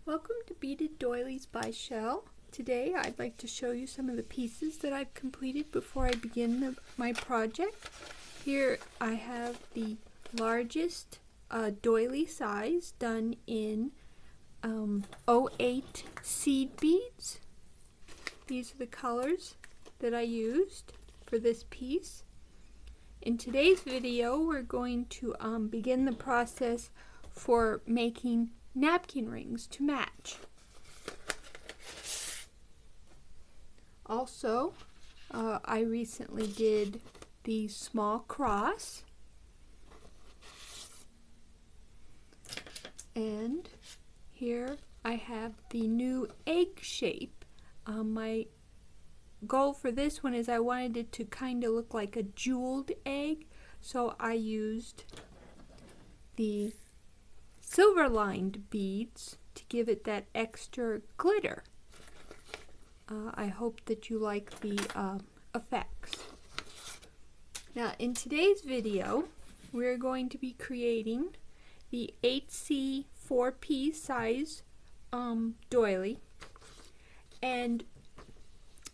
Welcome to Beaded Doilies by Shell. Today I'd like to show you some of the pieces that I've completed before I begin my project. Here I have the largest doily size done in 08 seed beads. These are the colors that I used for this piece. In today's video we're going to begin the process for making napkin rings to match. Also, I recently did the small cross, and here I have the new egg shape. My goal for this one is I wanted it to kind of look like a jeweled egg, so I used the silver lined beads to give it that extra glitter. I hope that you like the effects. Now in today's video we're going to be creating the 8C 4P size doily, and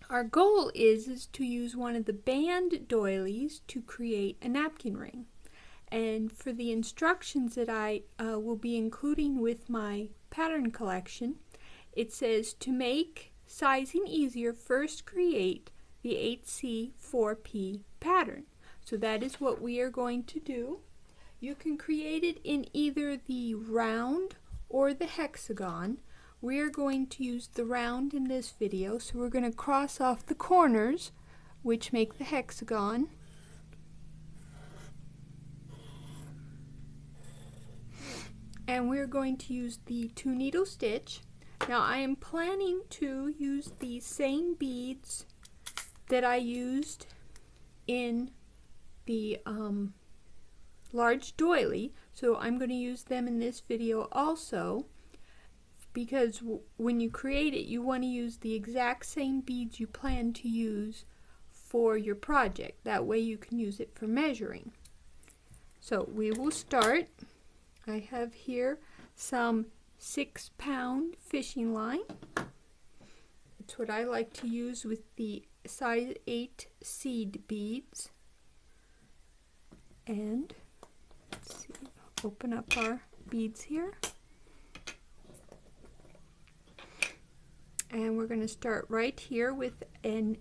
our goal is to use one of the band doilies to create a napkin ring. And for the instructions that I will be including with my pattern collection, it says to make sizing easier, first create the 8C 4P pattern. So that is what we are going to do. You can create it in either the round or the hexagon. We are going to use the round in this video, so we're going to cross off the corners, which make the hexagon. And we're going to use the 2 needle stitch. Now I am planning to use the same beads that I used in the large doily, so I'm going to use them in this video also, because when you create it you want to use the exact same beads you plan to use for your project. That way you can use it for measuring. So we will start. I have here some 6-pound fishing line. It's what I like to use with the size 8 seed beads. And let's see, open up our beads here. And we're going to start right here with a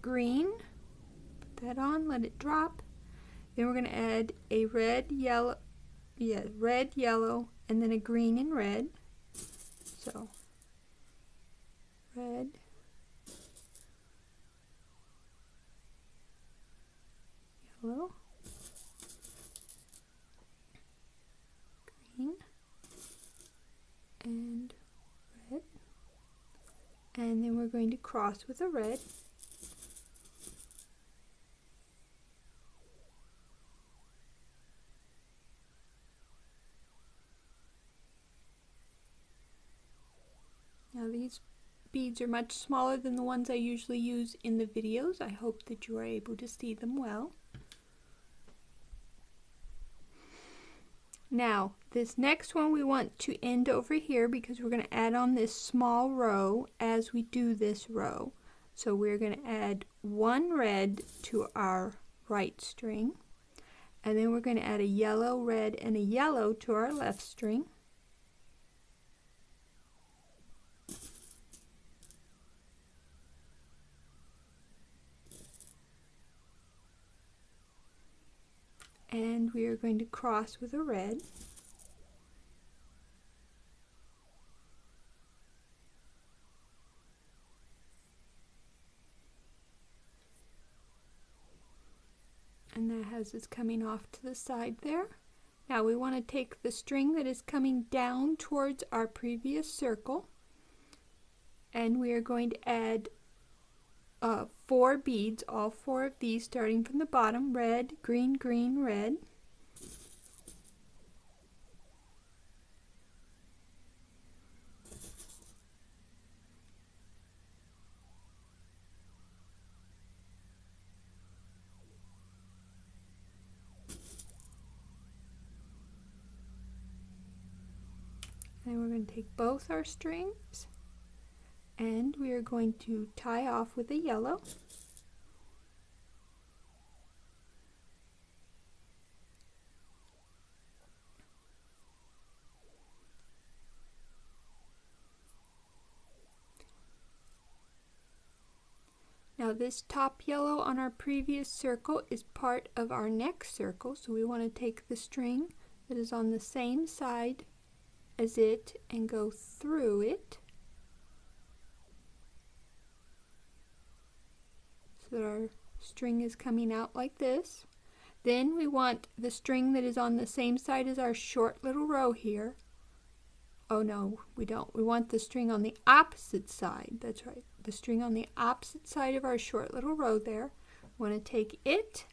green. Put that on, let it drop. Then we're going to add a red, yellow, and then a green and red. So red, yellow, green, and red. And then we're going to cross with a red. Now these beads are much smaller than the ones I usually use in the videos. I hope that you are able to see them well. Now this next one we want to end over here because we're going to add on this small row as we do this row. So we're going to add one red to our right string, and then we're going to add a yellow, red, and a yellow to our left string. And we are going to cross with a red. And that has us coming off to the side there. Now we want to take the string that is coming down towards our previous circle, and we are going to add 4 beads, all 4 of these, starting from the bottom: red, green, green, red. And we're going to take both our strings and we are going to tie off with a yellow. Now this top yellow on our previous circle is part of our next circle, so we want to take the string that is on the same side as it and go through it so that our string is coming out like this. Then we want the string that is on the same side as our short little row here. Oh no, we don't. We want the string on the opposite side. That's right. The string on the opposite side of our short little row there. We want to take it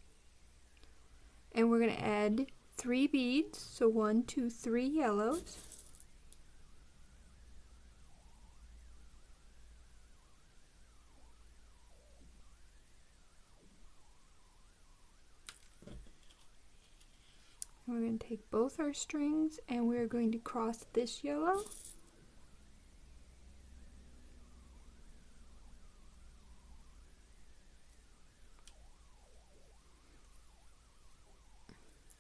and we're going to add 3 beads. So 1, 2, 3 yellows. We're going to take both our strings and we're going to cross this yellow.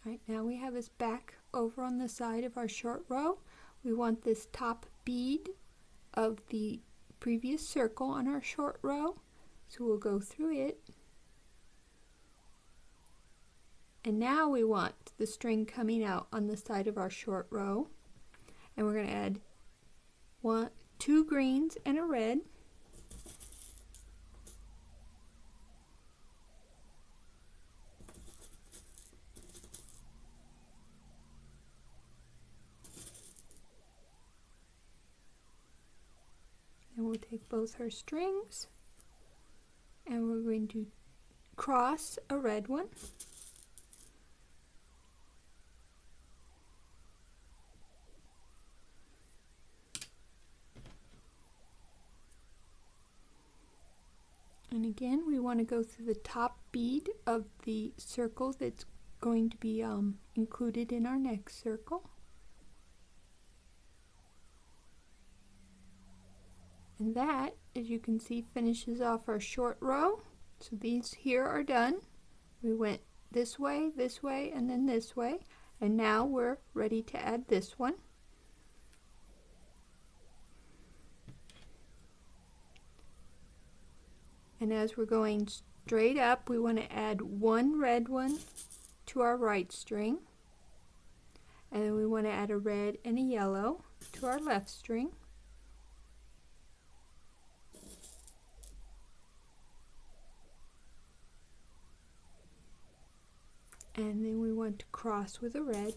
Alright, now we have this back over on the side of our short row. We want this top bead of the previous circle on our short row. So we'll go through it. And now we want the string coming out on the side of our short row. And we're going to add 2 greens and a red. And we'll take both our strings and we're going to cross a red one. And again, we want to go through the top bead of the circle that's going to be included in our next circle. And that, as you can see, finishes off our short row. So these here are done. We went this way, and then this way. And now we're ready to add this one. And as we're going straight up, we want to add 1 red one to our right string. And then we want to add a red and a yellow to our left string. And then we want to cross with a red.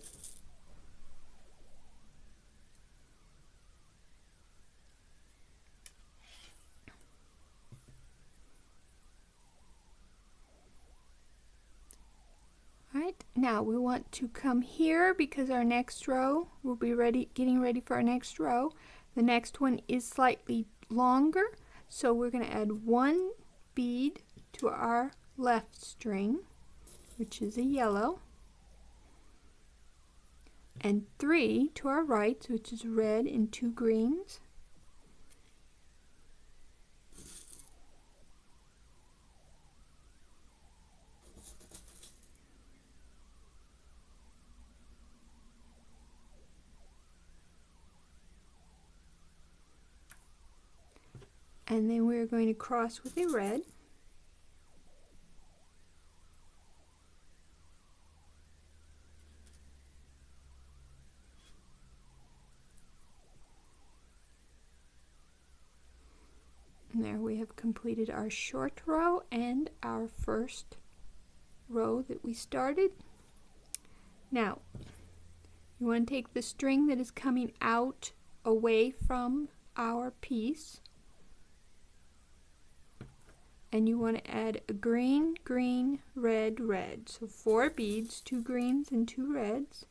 Alright, now we want to come here because our next row, we'll be getting ready for our next row. The next one is slightly longer, so we're going to add 1 bead to our left string, which is a yellow, and 3 to our right, which is red and 2 greens. And then we're going to cross with a red. And there we have completed our short row and our first row that we started. Now, you want to take the string that is coming out away from our piece, and you want to add a green, green, red, red. So 4 beads, 2 greens and 2 reds.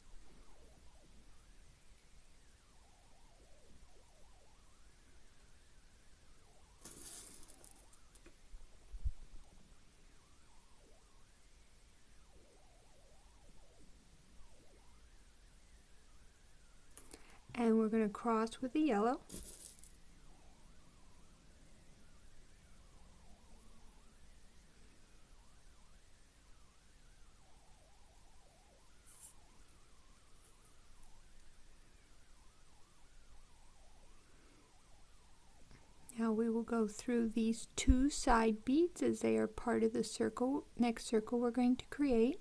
And we're going to cross with the yellow. Now we will go through these 2 side beads as they are part of the circle, next circle we're going to create.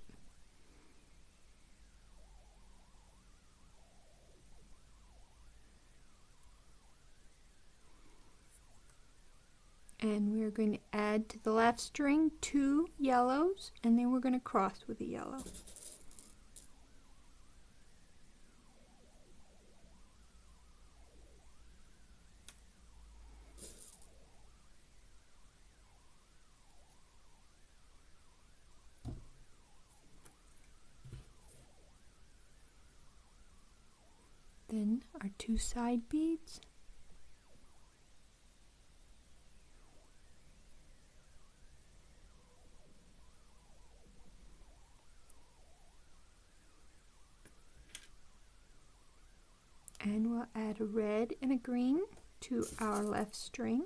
And we're going to add to the left string 2 yellows, and then we're going to cross with a yellow. Then our 2 side beads. And we'll add a red and a green to our left string.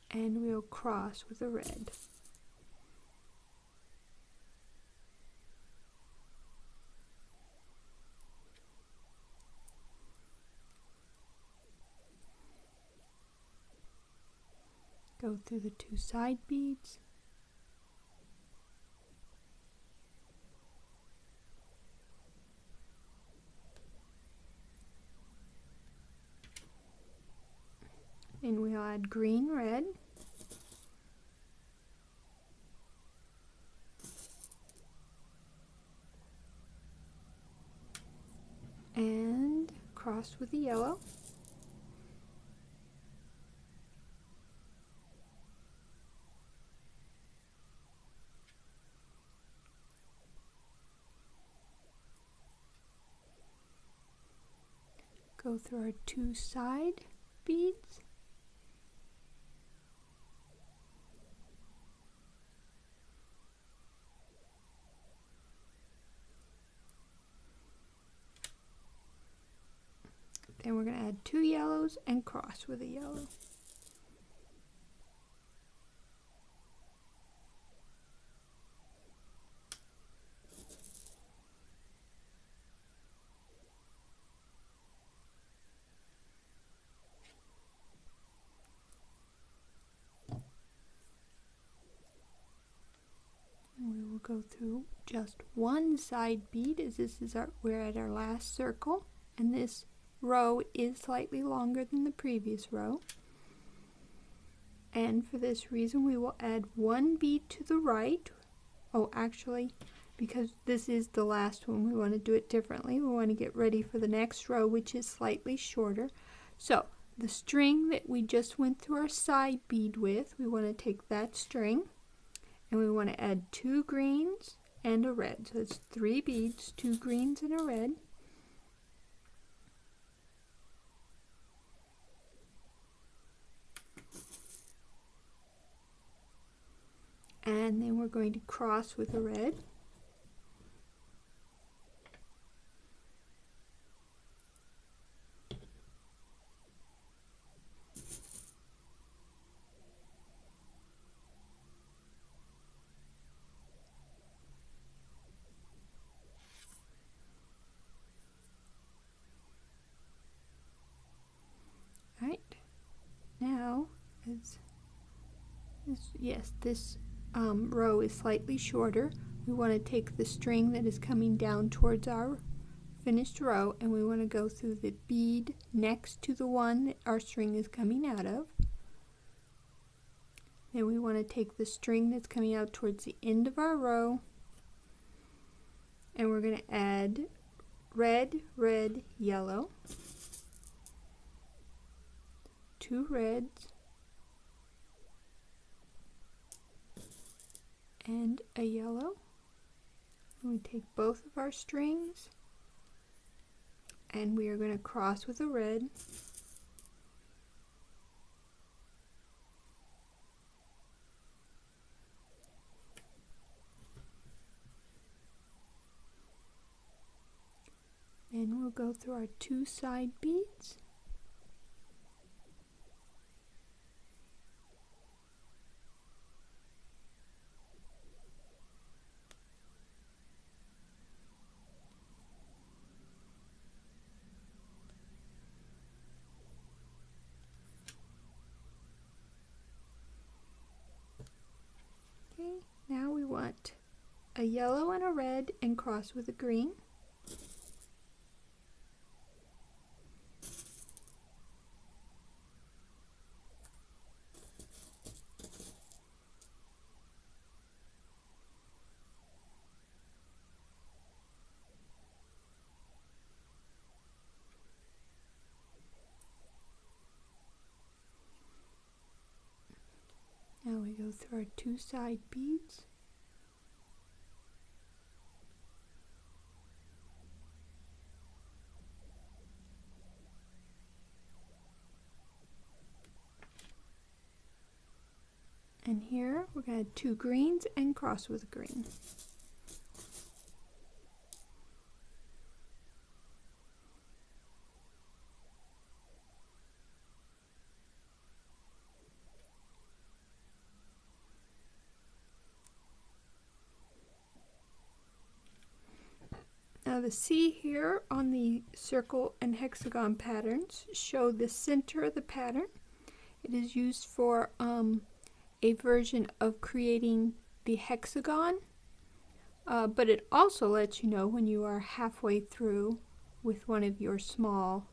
And we'll cross with a red. Go through the 2 side beads. And we'll add green, red. And cross with the yellow. Go through our 2 side beads. Then we're going to add 2 yellows and cross with a yellow. And we will go through just 1 side bead, as this is we're at our last circle, and this row is slightly longer than the previous row. And for this reason we will add 1 bead to the right. Oh, actually, because this is the last one, we want to do it differently. We want to get ready for the next row, which is slightly shorter. So the string that we just went through our side bead with, we want to take that string and we want to add 2 greens and a red. So it's 3 beads, 2 greens and a red. And then we're going to cross with a red. Right, now this row is slightly shorter. We want to take the string that is coming down towards our finished row and we want to go through the bead next to the one that our string is coming out of. Then we want to take the string that's coming out towards the end of our row and we're going to add red, red, yellow, 2 reds, and a yellow. And we take both of our strings and we are going to cross with a red. go through our 2 side beads. Okay, now we want a yellow and a red and cross with a green. Now we go through our 2 side beads. And here we're going to add 2 greens and cross with a green. Now the C here on the circle and hexagon patterns show the center of the pattern. It is used for a version of creating the hexagon, but it also lets you know when you are halfway through with one of your small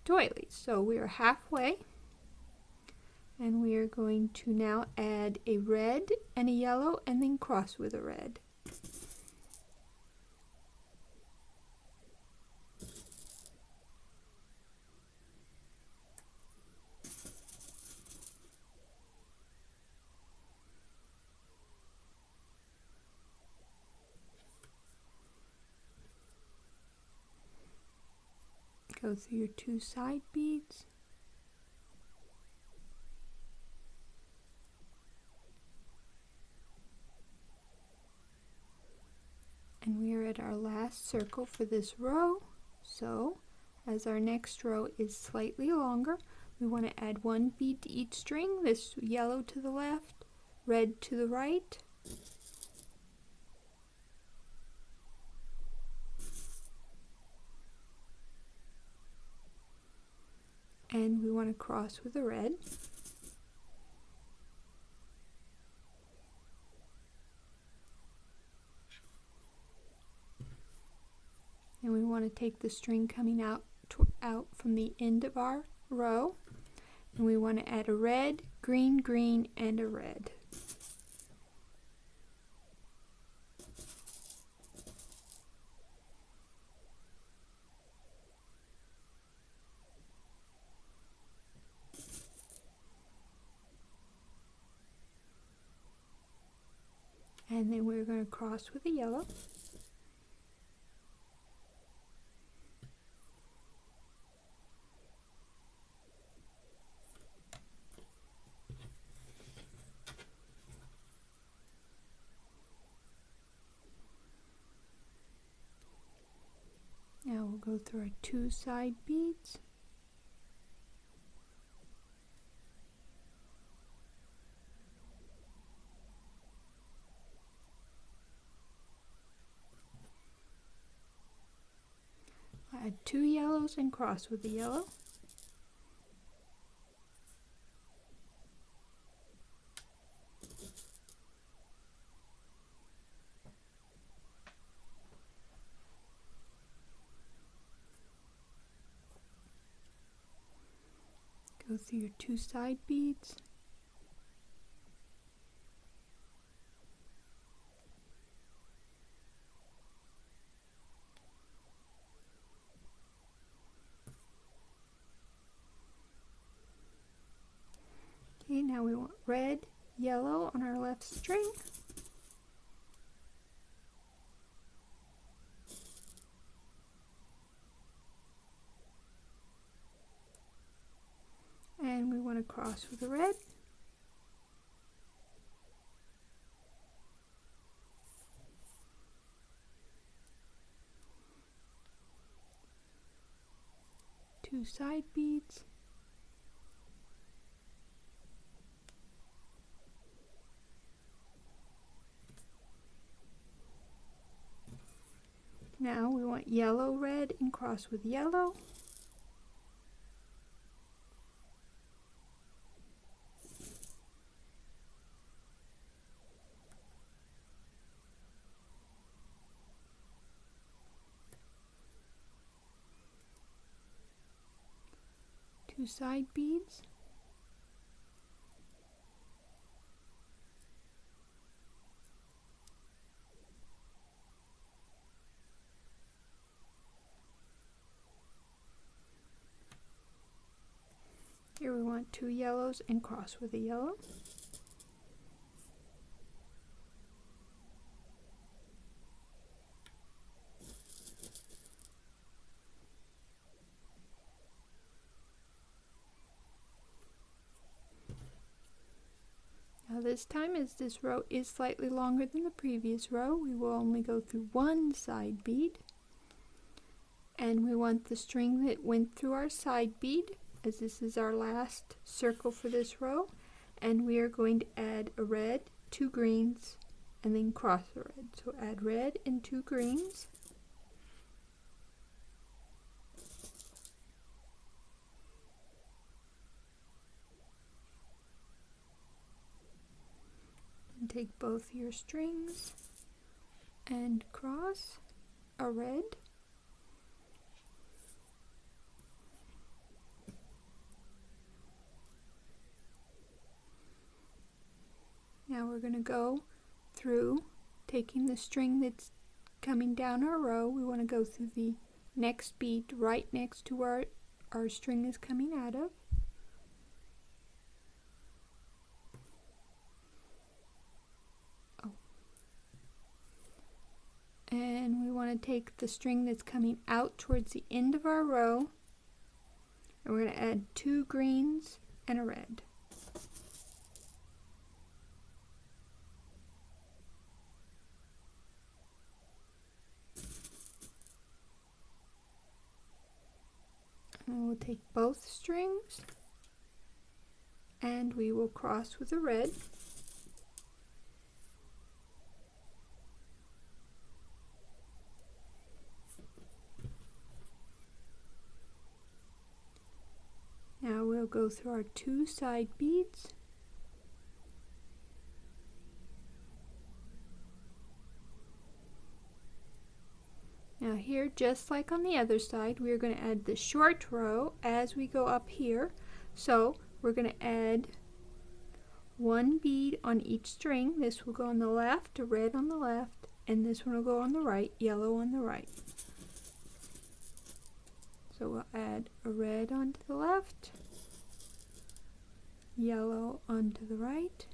doilies. So we are halfway, and we are going to now add a red and a yellow and then cross with a red. Go through your 2 side beads. And we are at our last circle for this row. So, as our next row is slightly longer, we want to add 1 bead to each string, this yellow to the left, red to the right. And we want to cross with a red. And we want to take the string coming out from the end of our row, and we want to add a red, green, green, and a red. And then we're going to cross with a yellow. Now we'll go through our 2 side beads. Add 2 yellows and cross with the yellow. Go through your 2 side beads. Okay, now we want red, yellow on our left string. And we want to cross with the red. 2 side beads, now we want yellow, red, and cross with yellow. Two side beads, here we want 2 yellows and cross with a yellow. Now this time, as this row is slightly longer than the previous row, we will only go through 1 side bead, and we want the string that went through our side bead, as this is our last circle for this row, and we are going to add a red, 2 greens, and then cross the red. So add red and 2 greens, and take both your strings and cross a red, now we're going to go through, taking the string that's coming down our row, we want to go through the next bead right next to where our string is coming out of. And we want to take the string that's coming out towards the end of our row, and we're going to add 2 greens and a red. And we'll take both strings and we will cross with a red. Now we'll go through our 2 side beads, now here, just like on the other side, we are going to add the short row as we go up here. So we're going to add 1 bead on each string. This will go on the left, a red on the left, and this one will go on the right, yellow on the right. So we'll add a red onto the left, yellow onto the right,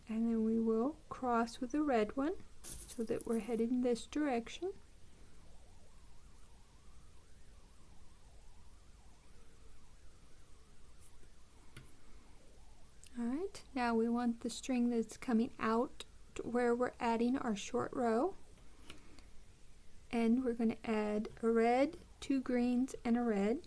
and then we will cross with the red one so that we're headed in this direction. Alright, now we want the string that's coming out to where we're adding our short row, and we're going to add a red, 2 greens, and a red.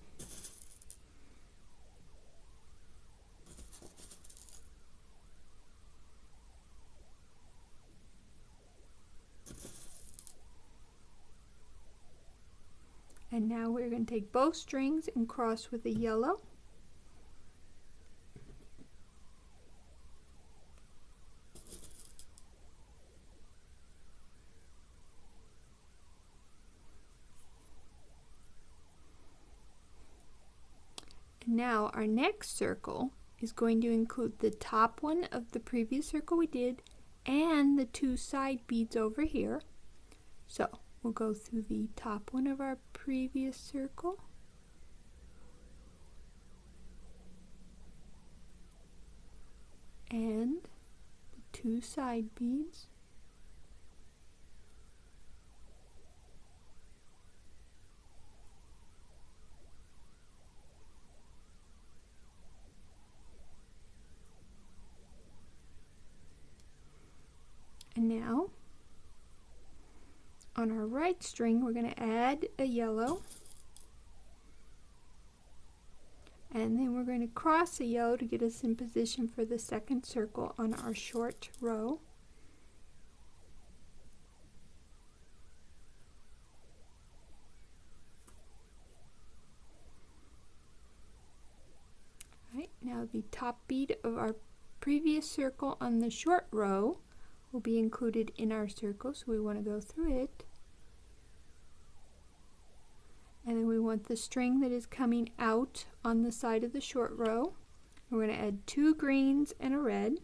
And now we're going to take both strings and cross with a yellow. Now our next circle is going to include the top one of the previous circle we did and the 2 side beads over here. So we'll go through the top one of our previous circle, and the 2 side beads, and now on our right string we're going to add a yellow, And then we're going to cross a yellow to get us in position for the second circle on our short row. Right, now the top bead of our previous circle on the short row will be included in our circle, so we want to go through it. And then we want the string that is coming out on the side of the short row. We're going to add 2 greens and a red.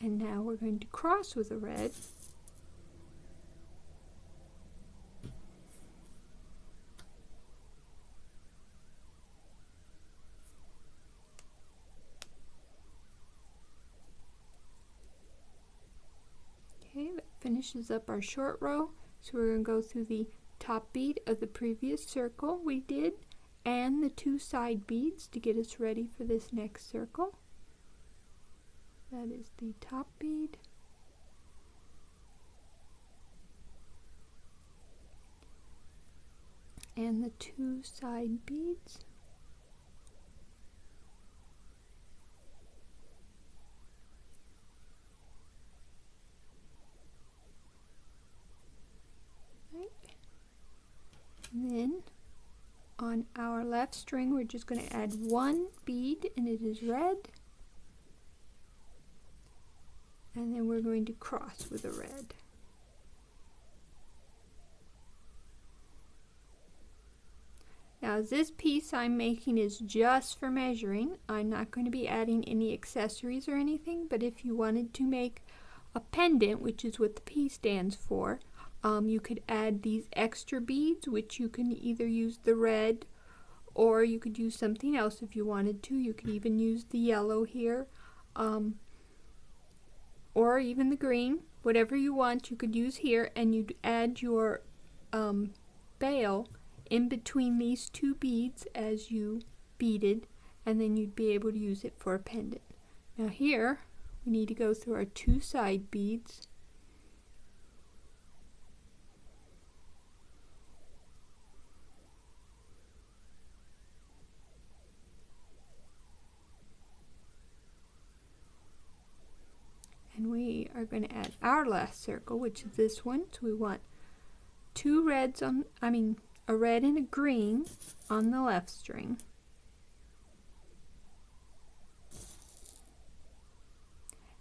And now we're going to cross with a red. Okay, that finishes up our short row. So we're going to go through the top bead of the previous circle we did and the 2 side beads to get us ready for this next circle. That is the top bead. And the 2 side beads. And then on our left string we're just going to add 1 bead and it is red, and then we're going to cross with a red. Now this piece I'm making is just for measuring. I'm not going to be adding any accessories or anything, but if you wanted to make a pendant, which is what the P stands for, you could add these extra beads, which you can either use the red or you could use something else if you wanted to. You could even use the yellow here, or even the green, whatever you want you could use here, and you'd add your bail in between these 2 beads as you beaded, and then you'd be able to use it for a pendant. Now here we need to go through our 2 side beads. And we are going to add our last circle, which is this one. So we want 2 reds on, a red and a green on the left string.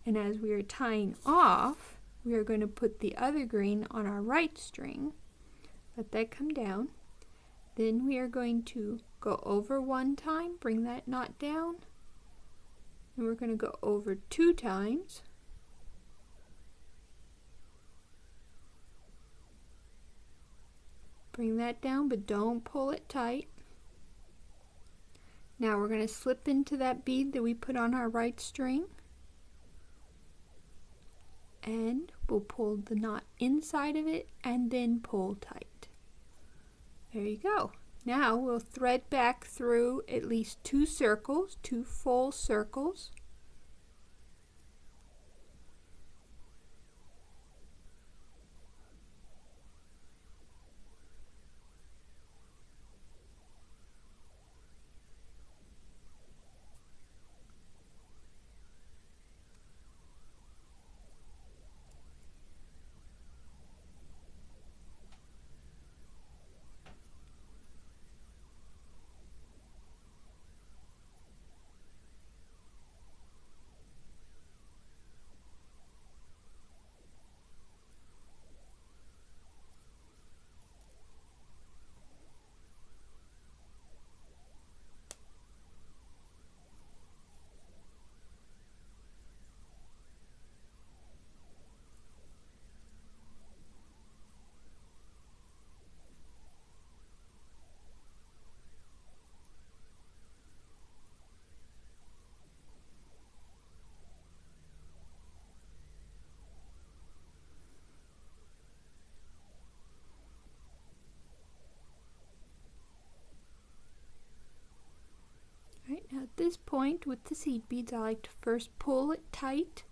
And as we are tying off, we are going to put the other green on our right string. Let that come down. Then we are going to go over 1 time, bring that knot down. And we're going to go over 2 times. Bring that down, but don't pull it tight. Now we're going to slip into that bead that we put on our right string, and we'll pull the knot inside of it and then pull tight. There you go. Now we'll thread back through at least 2 circles, 2 full circles. Right, now at this point with the seed beads, I like to first pull it tight,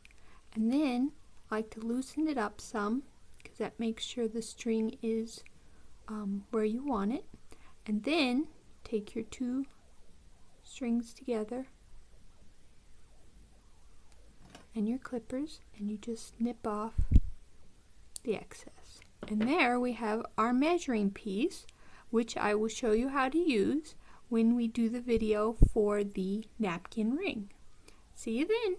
and then like to loosen it up some because that makes sure the string is where you want it. And then take your two strings together and your clippers, and you just snip off the excess. And there we have our measuring piece, which I will show you how to use when we do the video for the napkin ring. See you then.